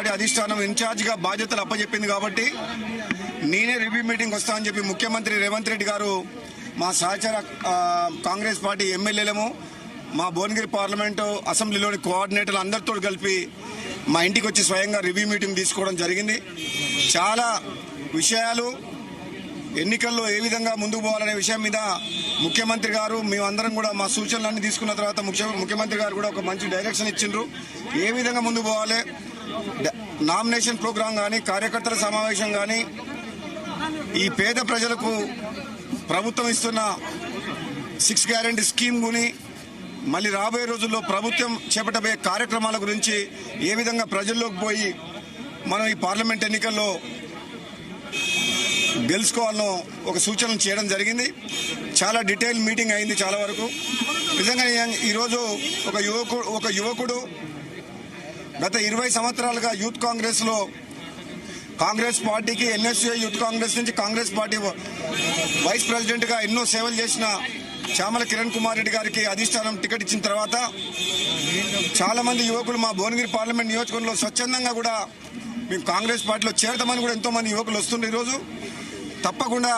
Party అధిష్టానం ఇన్ఛార్జిగా బాధ్యతలు అప్పచెప్పింది కాబట్టి నేనే రివ్యూ మీటింగ్ వస్తానని చెప్పి ముఖ్యమంత్రి రేవంత్ రెడ్డి గారు మా సహచర కాంగ్రెస్ పార్టీ ఎమ్మెల్యేలము మా భువనగిరి పార్లమెంటు అసెంబ్లీలోని కోఆర్డినేటర్లు అందరితో కలిపి మా ఇంటికి వచ్చి స్వయంగా రివ్యూ మీటింగ్ తీసుకోవడం జరిగింది. చాలా విషయాలు ఎన్నికల్లో ఏ విధంగా ముందుకు పోవాలనే విషయం మీద ముఖ్యమంత్రి గారు మేమందరం కూడా మా సూచనలన్నీ తీసుకున్న తర్వాత ముఖ్యమంత్రి గారు కూడా ఒక మంచి డైరెక్షన్ ఇచ్చిండ్రు. ఏ విధంగా ముందుకు పోవాలి, నామినేషన్ ప్రోగ్రాం కానీ కార్యకర్తల సమావేశం కానీ ఈ పేద ప్రజలకు ప్రభుత్వం ఇస్తున్న 6 గ్యారెంటీ స్కీమ్ గుని మళ్ళీ రాబోయే రోజుల్లో ప్రభుత్వం చేపట్టబోయే కార్యక్రమాల గురించి ఏ విధంగా ప్రజల్లోకి పోయి మనం ఈ పార్లమెంట్ ఎన్నికల్లో గెలుచుకోవాలనో ఒక సూచనలు చేయడం జరిగింది. చాలా డీటెయిల్ మీటింగ్ అయింది చాలా వరకు. నిజంగా ఈరోజు ఒక యువకుడు గత 20 సంవత్సరాలుగా యూత్ కాంగ్రెస్లో కాంగ్రెస్ పార్టీకి ఎన్ఎస్యూ యూత్ కాంగ్రెస్ నుంచి కాంగ్రెస్ పార్టీ వైస్ ప్రెసిడెంట్గా ఎన్నో సేవలు చేసిన చామల కిరణ్ కుమార్ రెడ్డి గారికి అధిష్టానం టికెట్ ఇచ్చిన తర్వాత చాలా మంది యువకులు మా భువనగిరి పార్లమెంట్ నియోజకవర్గంలో స్వచ్ఛందంగా కూడా మేము కాంగ్రెస్ పార్టీలో చేరతామని కూడా ఎంతో మంది యువకులు వస్తుండే. ఈరోజు తప్పకుండా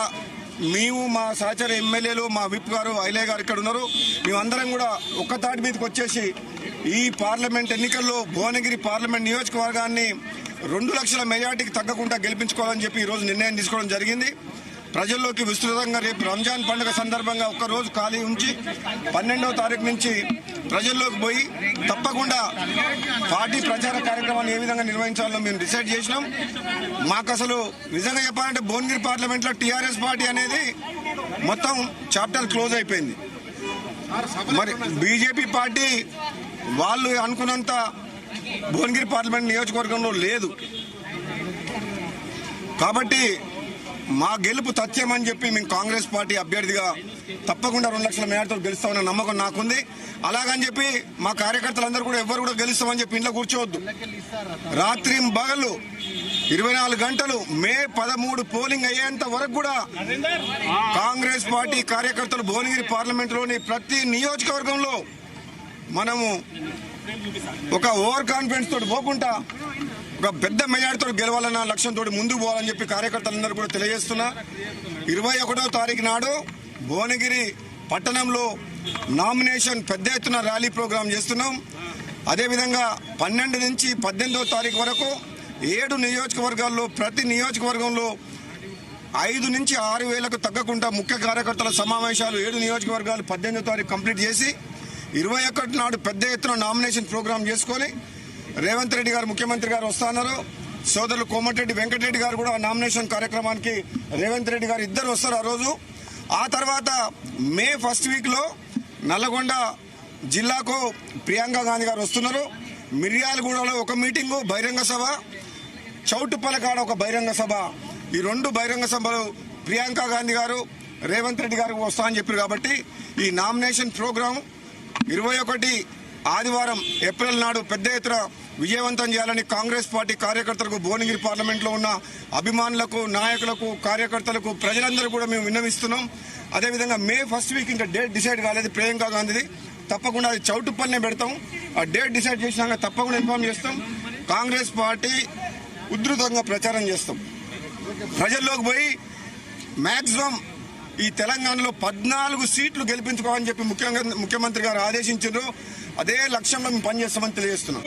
మేము మా సహచర ఎమ్మెల్యేలు మా విప్ గారు ఐలయ్య గారు ఇక్కడ ఉన్నారు, మేమందరం కూడా ఒక్క తాటి మీదకి వచ్చేసి ఈ పార్లమెంట్ ఎన్నికల్లో భువనగిరి పార్లమెంట్ నియోజకవర్గాన్ని 2 లక్షల మెజార్టీకి తగ్గకుండా గెలిపించుకోవాలని చెప్పి ఈరోజు నిర్ణయం తీసుకోవడం జరిగింది. ప్రజల్లోకి విస్తృతంగా రేపు రంజాన్ పండుగ సందర్భంగా ఒక్కరోజు ఖాళీ ఉంచి 12వ తారీఖు నుంచి ప్రజల్లోకి పోయి తప్పకుండా పార్టీ ప్రచార కార్యక్రమాన్ని ఏ విధంగా నిర్వహించాలో మేము డిసైడ్ చేసినాం. మాకు అసలు నిజంగా చెప్పాలంటే భువనగిరి పార్లమెంట్లో టీఆర్ఎస్ పార్టీ అనేది మొత్తం చాప్టర్ క్లోజ్ అయిపోయింది. మరి బీజేపీ పార్టీ వాళ్ళు అనుకున్నంత భువనగిరి పార్లమెంట్ నియోజకవర్గంలో లేదు. కాబట్టి మా గెలుపు తథ్యం అని చెప్పి మేము కాంగ్రెస్ పార్టీ అభ్యర్థిగా తప్పకుండా 2 లక్షల మేరతో గెలుస్తామన్న నమ్మకం నాకుంది. అలాగని చెప్పి మా కార్యకర్తలందరూ కూడా ఎవరు కూడా గెలుస్తామని చెప్పి ఇంట్లో కూర్చోవద్దు. రాత్రి పగలు 24 గంటలు మే 13 పోలింగ్ అయ్యేంత వరకు కూడా కాంగ్రెస్ పార్టీ కార్యకర్తలు భువనగిరి పార్లమెంటులోని ప్రతి నియోజకవర్గంలో మనము ఒక ఓవర్ కాన్ఫిడెన్స్ తోటి పోకుండా ఒక పెద్ద మెజార్టీతో గెలవాలన్న లక్ష్యంతో ముందుకు పోవాలని చెప్పి కార్యకర్తలందరూ కూడా తెలియజేస్తున్నా. 21వ తారీఖు నాడు భువనగిరి పట్టణంలో నామినేషన్ పెద్ద ఎత్తున ర్యాలీ ప్రోగ్రాం చేస్తున్నాం. అదేవిధంగా 12 నుంచి 18వ తారీఖు వరకు 7 నియోజకవర్గాల్లో ప్రతి నియోజకవర్గంలో 5 నుంచి 6 వేలకు తగ్గకుండా ముఖ్య కార్యకర్తల సమావేశాలు 7 నియోజకవర్గాలు 18వ తారీఖు కంప్లీట్ చేసి 21 నాడు పెద్ద ఎత్తున నామినేషన్ ప్రోగ్రాం చేసుకొని రేవంత్ రెడ్డి గారు ముఖ్యమంత్రి గారు వస్తున్నారు. సోదరులు కోమటిరెడ్డి వెంకటరెడ్డి గారు కూడా నామినేషన్ కార్యక్రమానికి రేవంత్ రెడ్డి గారు ఇద్దరు వస్తారు ఆ రోజు. ఆ తర్వాత మే 1st వీక్లో నల్లగొండ జిల్లాకు ప్రియాంక గాంధీ గారు వస్తున్నారు. మిర్యాలగూడలో ఒక మీటింగు బహిరంగ సభ, చౌటుప్పలకాడ ఒక బహిరంగ సభ. ఈ 2 బహిరంగ సభలు ప్రియాంక గాంధీ గారు రేవంత్ రెడ్డి గారు వస్తా అని చెప్పారు. కాబట్టి ఈ నామినేషన్ ప్రోగ్రాం 21 ఆదివారం ఏప్రిల్ నాడు పెద్ద ఎత్తున విజయవంతం చేయాలని కాంగ్రెస్ పార్టీ కార్యకర్తలకు భువనగిరి పార్లమెంట్లో ఉన్న అభిమానులకు నాయకులకు కార్యకర్తలకు ప్రజలందరూ కూడా మేము విన్నవిస్తున్నాం. అదేవిధంగా మే 1st వీక్ ఇంకా డేట్ డిసైడ్ కాలేదు ప్రియాంక గాంధీది, తప్పకుండా అది చౌటుప్పల్నే పెడతాం. ఆ డేట్ డిసైడ్ చేసినాక తప్పకుండా ఇన్ఫార్మ్ చేస్తాం. కాంగ్రెస్ పార్టీ ఉధృతంగా ప్రచారం చేస్తాం. ప్రజల్లోకి పోయి మ్యాక్సిమం ఈ తెలంగాణలో 14 సీట్లు గెలిపించుకోవాలని చెప్పి ముఖ్యమంత్రి గారు ఆదేశించారు. అదే లక్ష్యంలో మేము పనిచేస్తామని తెలియజేస్తున్నాం.